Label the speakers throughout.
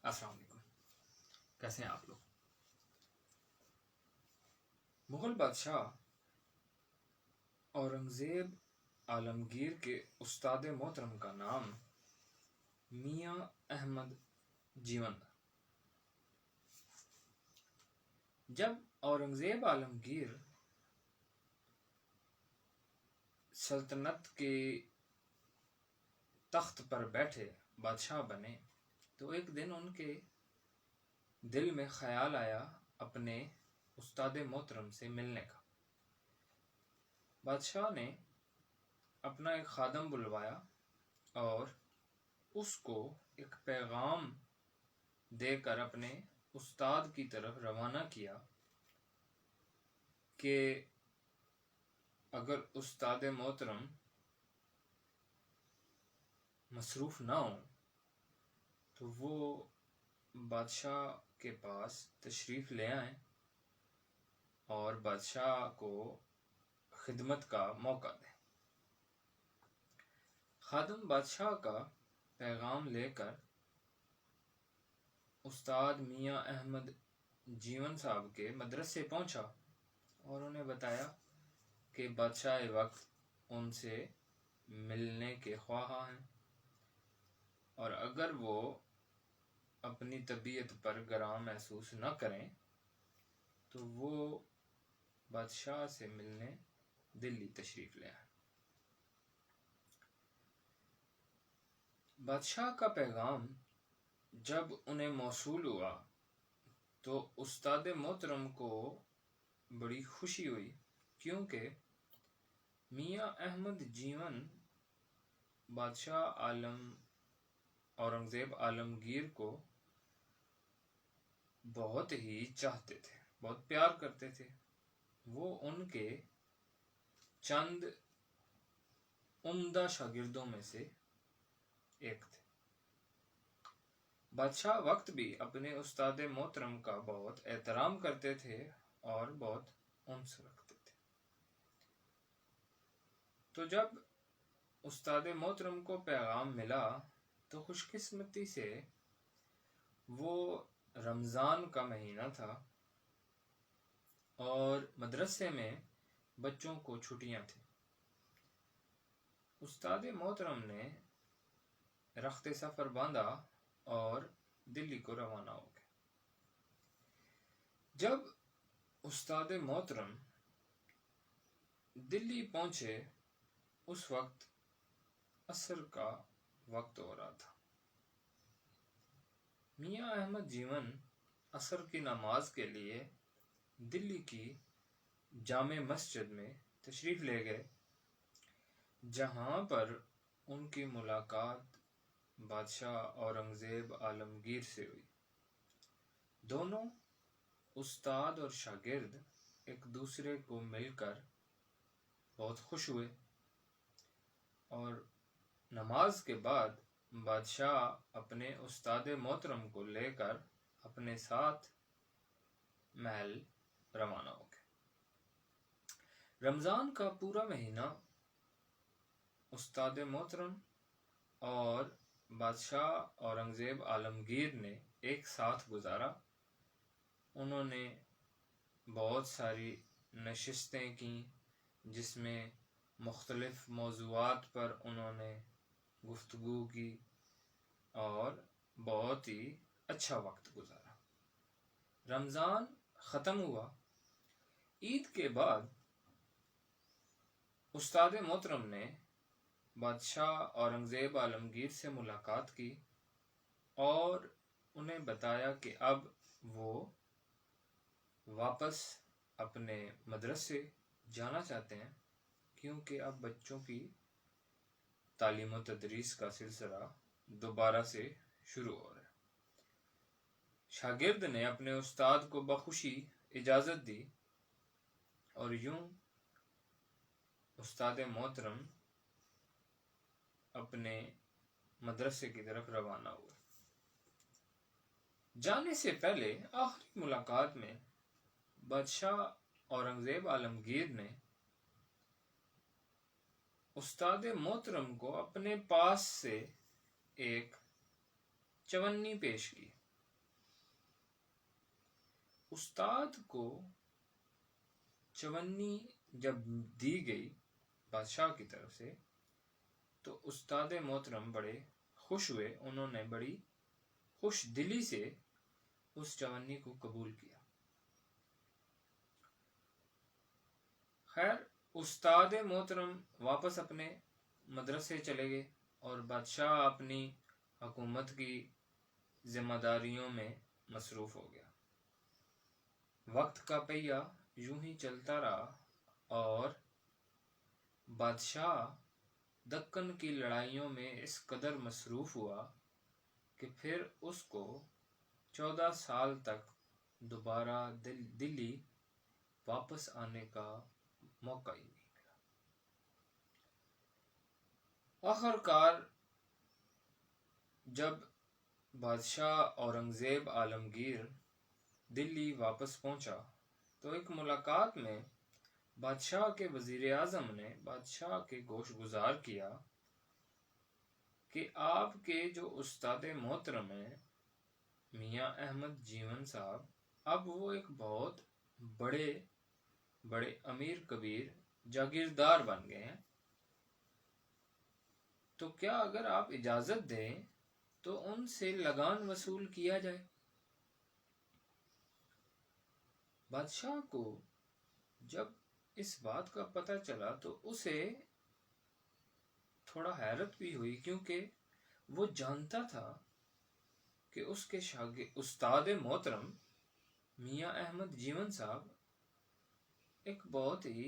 Speaker 1: السلام علیکم، کیسے ہیں آپ لوگ؟ مغل بادشاہ اورنگزیب عالمگیر کے استاد محترم کا نام میاں احمد جیون تھا۔ جب اورنگزیب عالمگیر سلطنت کے تخت پر بیٹھے بادشاہ بنے تو ایک دن ان کے دل میں خیال آیا اپنے استاد محترم سے ملنے کا۔ بادشاہ نے اپنا ایک خادم بلوایا اور اس کو ایک پیغام دے کر اپنے استاد کی طرف روانہ کیا کہ اگر استاد محترم مصروف نہ ہوں تو وہ بادشاہ کے پاس تشریف لے آئیں اور بادشاہ کو خدمت کا موقع دیں۔ خادم بادشاہ کا پیغام لے کر استاد میاں احمد جیون صاحب کے مدرسے پہنچا اور انہیں بتایا کہ بادشاہ وقت ان سے ملنے کے خواہاں ہیں اور اگر وہ اپنی طبیعت پر گراں محسوس نہ کریں تو وہ بادشاہ سے ملنے دلی تشریف لے آئیں۔ بادشاہ کا پیغام جب انہیں موصول ہوا تو استاد محترم کو بڑی خوشی ہوئی، کیونکہ میاں احمد جیون بادشاہ اورنگزیب عالمگیر کو بہت ہی چاہتے تھے، بہت پیار کرتے تھے۔ وہ ان کے چند عمدہ شاگردوں میں سے ایک تھے۔ بادشاہ وقت بھی اپنے استاد محترم کا بہت احترام کرتے تھے اور بہت انس رکھتے تھے۔ تو جب استاد محترم کو پیغام ملا تو خوش قسمتی سے وہ رمضان کا مہینہ تھا اور مدرسے میں بچوں کو چھٹیاں تھیں۔ استاد محترم نے رخت سفر باندھا اور دلی کو روانہ ہو گئے۔ جب استاد محترم دلی پہنچے اس وقت عصر کا وقت ہو رہا تھا۔ میاں احمد جیون عصر کی نماز کے لیے دلی کی جامع مسجد میں تشریف لے گئے، جہاں پر ان کی ملاقات بادشاہ اورنگزیب عالمگیر سے ہوئی۔ دونوں استاد اور شاگرد ایک دوسرے کو مل کر بہت خوش ہوئے اور نماز کے بعد بادشاہ اپنے استاد محترم کو لے کر اپنے ساتھ محل روانہ ہو گئے۔ رمضان کا پورا مہینہ استاد محترم اور بادشاہ اورنگزیب عالمگیر نے ایک ساتھ گزارا۔ انہوں نے بہت ساری نشستیں کیں جس میں مختلف موضوعات پر انہوں نے گفتگو کی اور بہت ہی اچھا وقت گزارا۔ رمضان ختم ہوا۔ عید کے بعد استاد محترم نے بادشاہ اورنگزیب عالمگیر سے ملاقات کی اور انہیں بتایا کہ اب وہ واپس اپنے مدرسے جانا چاہتے ہیں، کیونکہ اب بچوں کی تعلیم و تدریس کا سلسلہ دوبارہ سے شروع ہو رہا ہے۔ شاگرد نے اپنے استاد کو بخوشی اجازت دی اور یوں استاد محترم اپنے مدرسے کی طرف روانہ ہوئے۔ جانے سے پہلے آخری ملاقات میں بادشاہ اورنگزیب عالمگیر نے استاد محترم کو اپنے پاس سے ایک چونی پیش کی استاد کو چونی جب دی گئی بادشاہ کی طرف سے تو استاد محترم بڑے خوش ہوئے، انہوں نے بڑی خوش دلی سے اس چونی کو قبول کیا۔ خیر، استاد محترم واپس اپنے مدرسے چلے گئے اور بادشاہ اپنی حکومت کی ذمہ داریوں میں مصروف ہو گیا۔ وقت کا پہیہ یوں ہی چلتا رہا اور بادشاہ دکن کی لڑائیوں میں اس قدر مصروف ہوا کہ پھر اس کو 14 سال تک دوبارہ دلی واپس آنے کا موقع ہی نہیں ملا۔ آخرکار جب بادشاہ اورنگزیب عالمگیر دلی واپس پہنچا تو ایک ملاقات میں بادشاہ کے وزیر اعظم نے بادشاہ کے گوش گزار کیا کہ آپ کے جو استاد محترم ہیں میاں احمد جیون صاحب، اب وہ ایک بہت بڑے امیر کبیر جاگیردار بن گئے ہیں، تو کیا اگر آپ اجازت دیں تو ان سے لگان وصول کیا جائے۔ بادشاہ کو جب اس بات کا پتہ چلا تو اسے تھوڑا حیرت بھی ہوئی، کیونکہ وہ جانتا تھا کہ اس کے استاد محترم میاں احمد جیون صاحب ایک بہت ہی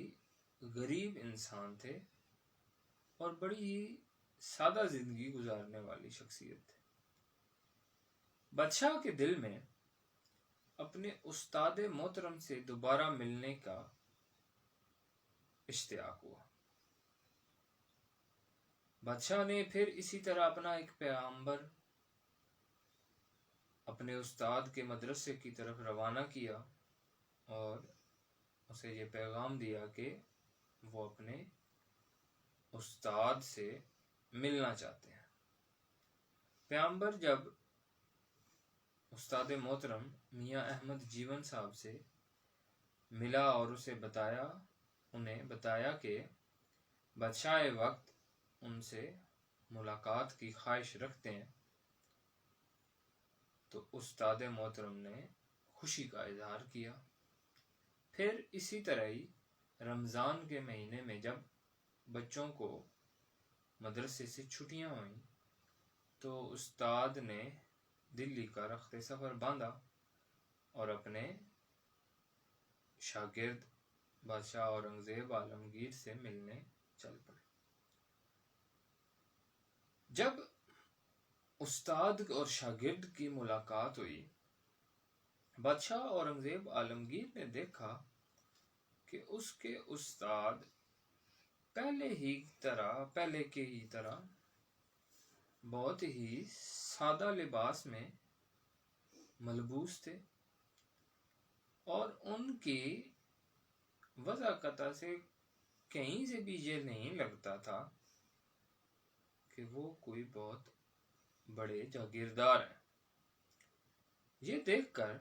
Speaker 1: غریب انسان تھے اور بڑی ہی سادہ زندگی گزارنے والی شخصیت تھے۔ بادشاہ کے دل میں اپنے استاد محترم سے دوبارہ ملنے کا اشتیاق ہوا۔ بادشاہ نے پھر اسی طرح اپنا ایک پیغامبر اپنے استاد کے مدرسے کی طرف روانہ کیا اور اسے یہ پیغام دیا کہ وہ اپنے استاد سے ملنا چاہتے ہیں۔ پیغامبر جب استاد محترم میاں احمد جیون صاحب سے ملا اور انہیں بتایا کہ بادشاہ وقت ان سے ملاقات کی خواہش رکھتے ہیں، تو استاد محترم نے خوشی کا اظہار کیا۔ پھر اسی طرح ہی رمضان کے مہینے میں جب بچوں کو مدرسے سے چھٹیاں ہوئیں تو استاد نے دلی کا رخت سفر باندھا اور اپنے شاگرد بادشاہ اورنگزیب عالمگیر سے ملنے چل پڑے۔ جب استاد اور شاگرد کی ملاقات ہوئی، بادشاہ اورنگزیب عالمگیر نے دیکھا کہ اس کے استاد پہلے کے ہی طرح بہت ہی سادہ لباس میں ملبوس تھے اور ان کی وضاحت سے کہیں سے بھی یہ نہیں لگتا تھا کہ وہ کوئی بہت بڑے جاگیردار ہیں۔ یہ دیکھ کر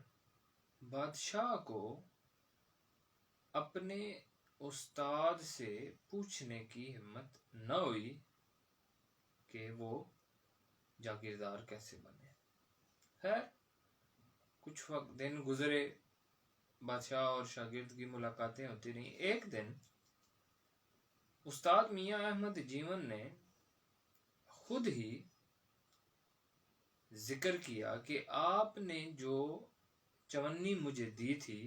Speaker 1: بادشاہ کو اپنے استاد سے پوچھنے کی ہمت نہ ہوئی کہ وہ جاگیردار کیسے بنے۔ خیر، کچھ وقت دن گزرے، بادشاہ اور شاگرد کی ملاقاتیں ہوتی رہیں۔ ایک دن استاد میاں احمد جیون نے خود ہی ذکر کیا کہ آپ نے جو چونی مجھے دی تھی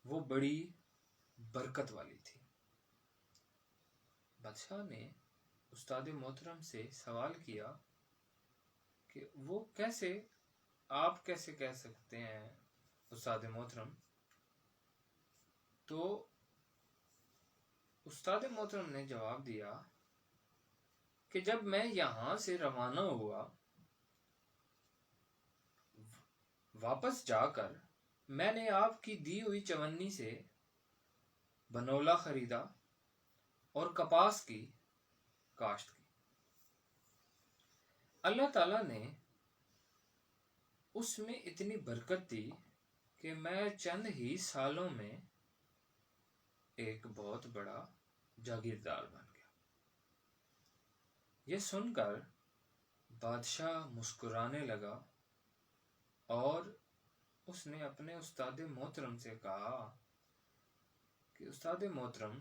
Speaker 1: وہ بڑی برکت والی تھی۔ بادشاہ نے استاد محترم سے سوال کیا کہ وہ آپ کیسے کہہ سکتے ہیں استاد محترم؟ تو استاد محترم نے جواب دیا کہ جب میں یہاں سے روانہ ہوا، واپس جا کر میں نے آپ کی دی ہوئی چونی سے بنولا خریدا اور کپاس کی کاشت کی۔ اللہ تعالیٰ نے اس میں اتنی برکت دی کہ میں چند ہی سالوں میں ایک بہت بڑا جاگیردار بن گیا۔ یہ سن کر بادشاہ مسکرانے لگا اور اس نے اپنے استاد محترم سے کہا کہ استاد محترم،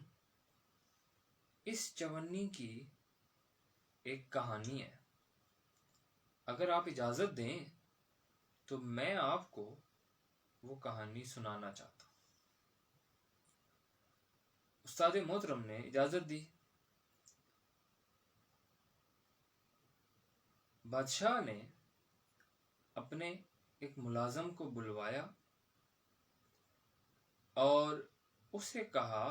Speaker 1: اس چونی کی ایک کہانی ہے، اگر آپ اجازت دیں تو میں آپ کو وہ کہانی سنانا چاہتا ہوں۔ استاد محترم نے اجازت دی۔ بادشاہ نے اپنے ایک ملازم کو بلوایا اور اسے کہا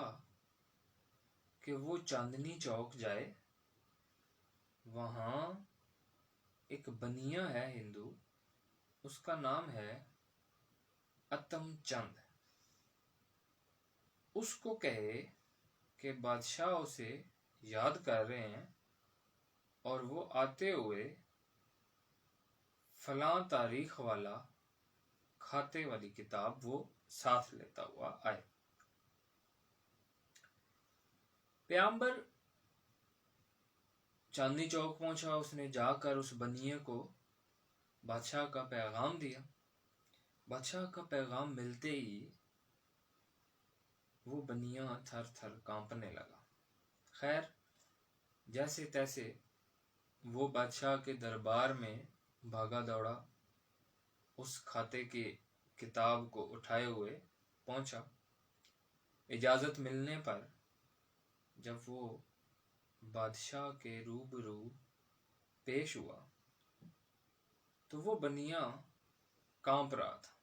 Speaker 1: کہ وہ چاندنی چوک جائے، وہاں ایک بنیا ہے ہندو، اس کا نام ہے اتم چند، اس کو کہے کہ بادشاہ اسے یاد کر رہے ہیں اور وہ آتے ہوئے فلاں تاریخ والا کھاتے والی کتاب وہ ساتھ لیتا ہوا آئے۔ پیامبر چاندنی چوک پہنچا، اس نے جا کر اس بنیے کو بادشاہ کا پیغام دیا۔ بادشاہ کا پیغام ملتے ہی وہ بنیا تھر تھر کانپنے لگا۔ خیر، جیسے تیسے وہ بادشاہ کے دربار میں بھاگا دوڑا، اس کھاتے کی کتاب کو اٹھائے ہوئے پہنچا۔ اجازت ملنے پر جب وہ بادشاہ کے روبرو پیش ہوا تو وہ بنیا کانپ رہا تھا،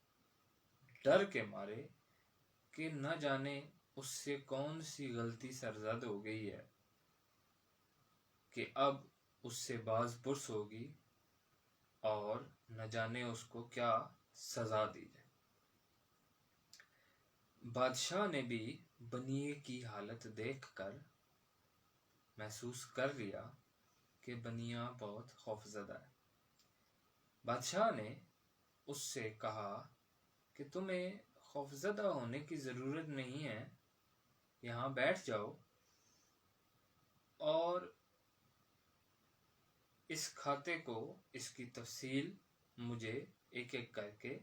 Speaker 1: ڈر کے مارے کہ نہ جانے اس سے کون سی غلطی سرزد ہو گئی ہے کہ اب اس سے باز پرس ہوگی اور نہ جانے اس کو کیا سزا دی جائے۔ بادشاہ نے بھی بنیے کی حالت دیکھ کر محسوس کر لیا کہ بنیا بہت خوفزدہ ہے۔ بادشاہ نے اس سے کہا کہ تمہیں خوفزدہ ہونے کی ضرورت نہیں ہے، یہاں بیٹھ جاؤ اور اس کھاتے کو، اس کی تفصیل مجھے ایک ایک کر کے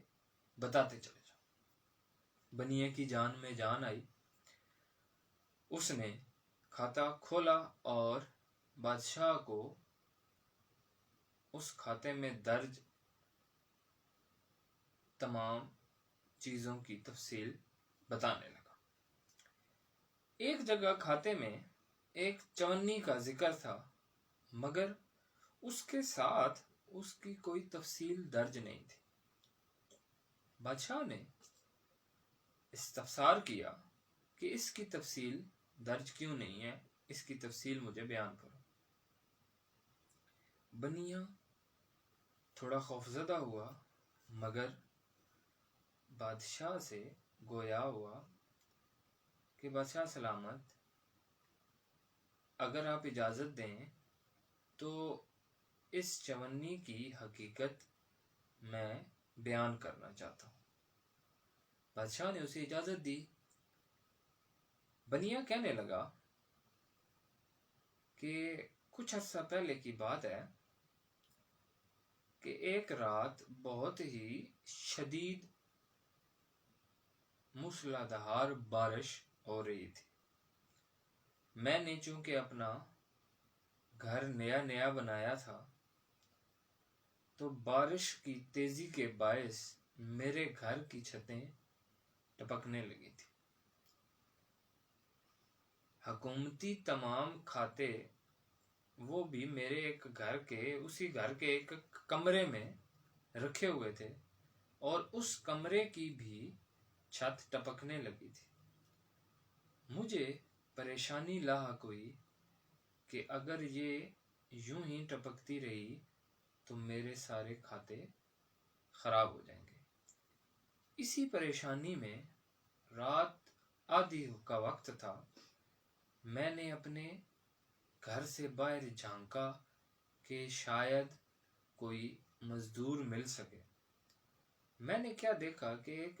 Speaker 1: بتاتے چلے جاؤ۔ بنیے کی جان میں جان آئی، اس نے کھاتا کھولا اور بادشاہ کو اس کھاتے میں درج تمام چیزوں کی تفصیل بتانے لگا۔ ایک جگہ کھاتے میں ایک چونی کا ذکر تھا، مگر اس کے ساتھ اس کی کوئی تفصیل درج نہیں تھی۔ بادشاہ نے استفسار کیا کہ اس کی تفصیل درج کیوں نہیں ہے، اس کی تفصیل مجھے بیان کرو۔ بنیا تھوڑا خوفزدہ ہوا، مگر بادشاہ سے گویا ہوا کہ بادشاہ سلامت، اگر آپ اجازت دیں تو اس چونی کی حقیقت میں بیان کرنا چاہتا ہوں۔ بادشاہ نے اسے اجازت دی۔ بنیا کہنے لگا کہ کچھ عرصہ پہلے کی بات ہے کہ ایک رات بہت ہی شدید موسلا دھار بارش ہو رہی تھی۔ میں نے چونکہ اپنا گھر نیا نیا بنایا تھا تو بارش کی تیزی کے باعث میرے گھر کی چھتیں ٹپکنے لگی تھی۔ حکومتی تمام کھاتے وہ بھی میرے ایک گھر کے، اسی گھر کے ایک کمرے میں رکھے ہوئے تھے اور اس کمرے کی بھی چھت ٹپکنے لگی تھی۔ مجھے پریشانی لاحق ہوئی کہ اگر یہ یوں ہی ٹپکتی رہی تو میرے سارے کھاتے خراب ہو جائیں گے۔ اسی پریشانی میں رات آدھی کا وقت تھا، میں نے اپنے گھر سے باہر جھانکا کہ شاید کوئی مزدور مل سکے۔ میں نے کیا دیکھا کہ ایک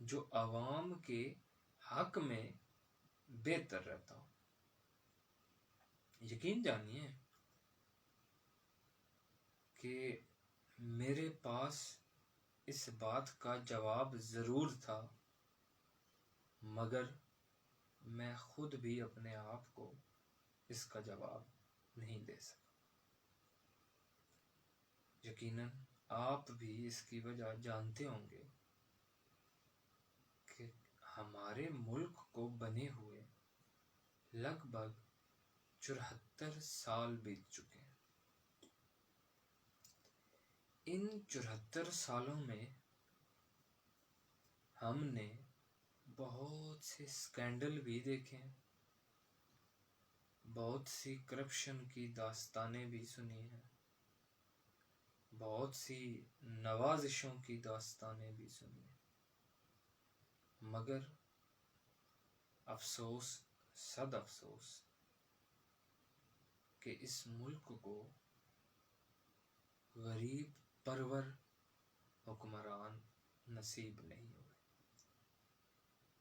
Speaker 1: جو عوام کے حق میں بہتر رہتا ہو۔ یقین جانیے کہ میرے پاس اس بات کا جواب ضرور تھا، مگر میں خود بھی اپنے آپ کو اس کا جواب نہیں دے سکا۔ یقیناً آپ بھی اس کی وجہ جانتے ہوں گے کہ ہمارے ملک کو بنے ہوئے لگ بھگ 74 سال بیت چکے ہیں۔ ان 74 سالوں میں ہم نے بہت سے اسکینڈل بھی دیکھے ہیں، بہت سی کرپشن کی داستانیں بھی سنی ہیں، بہت سی نوازشوں کی داستانیں بھی سنی ہیں، مگر افسوس صد افسوس کہ اس ملک کو غریب پرور حکمران نصیب نہیں ہوئے۔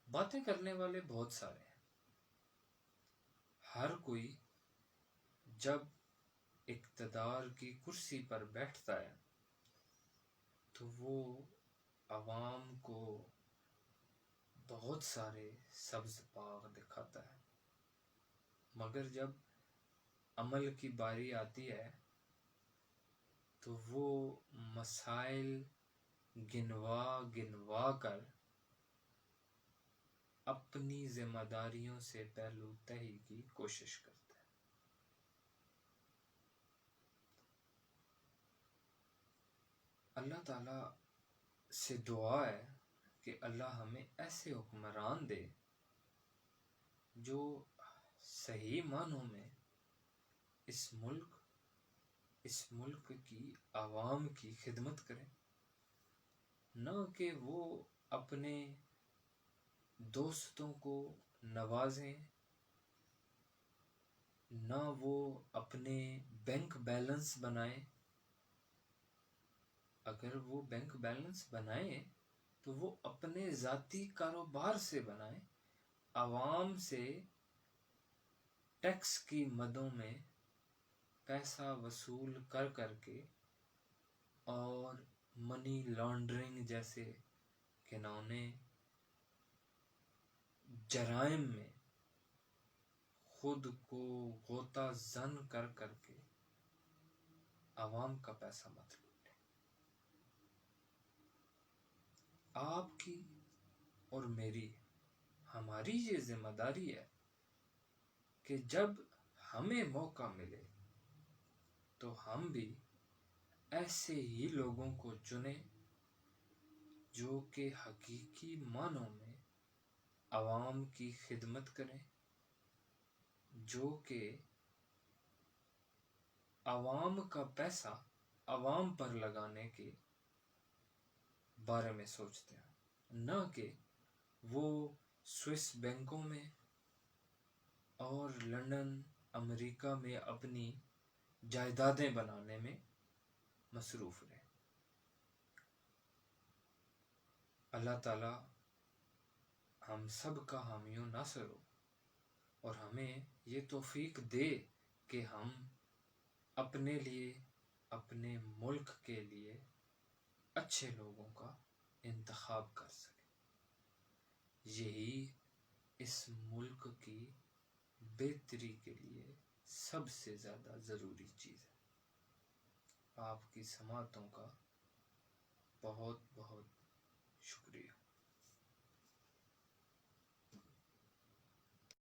Speaker 1: باتیں کرنے والے بہت سارے ہیں، ہر کوئی جب اقتدار کی کرسی پر بیٹھتا ہے تو وہ عوام کو بہت سارے سبز باغ دکھاتا ہے، مگر جب عمل کی باری آتی ہے تو وہ مسائل گنوا گنوا کر اپنی ذمہ داریوں سے پہلو تہی کی کوشش کرتا ہے۔ اللہ تعالیٰ سے دعا ہے کہ اللہ ہمیں ایسے حکمران دے جو صحیح معنوں میں اس ملک کی عوام کی خدمت کریں، نہ کہ وہ اپنے دوستوں کو نوازیں، نہ وہ اپنے بینک بیلنس بنائیں۔ اگر وہ بینک بیلنس بنائیں تو وہ اپنے ذاتی کاروبار سے بنائیں، عوام سے ٹیکس کی مدوں میں پیسہ وصول کر کر کے اور منی لانڈرنگ جیسے گھناؤنے جرائم میں خود کو غوطہ زن کر کر کے عوام کا پیسہ مت لوٹیں۔ آپ کی اور میری، ہماری یہ ذمہ داری ہے کہ جب ہمیں موقع ملے تو ہم بھی ایسے ہی لوگوں کو چنیں جو کہ حقیقی معنوں میں عوام کی خدمت کریں، جو کہ عوام کا پیسہ عوام پر لگانے کے بارے میں سوچتے ہیں، نہ کہ وہ سوئس بینکوں میں اور لندن امریکہ میں اپنی جائیدادیں بنانے میں مصروف رہے۔ اللہ تعالیٰ ہم سب کا حامی و ناصر ہو اور ہمیں یہ توفیق دے کہ ہم اپنے لیے، اپنے ملک کے لیے اچھے لوگوں کا انتخاب کر سکیں۔ یہی اس ملک کی بہتری کے لیے سب سے زیادہ ضروری چیز ہے۔ آپ کی سماعتوں کا بہت بہت شکریہ۔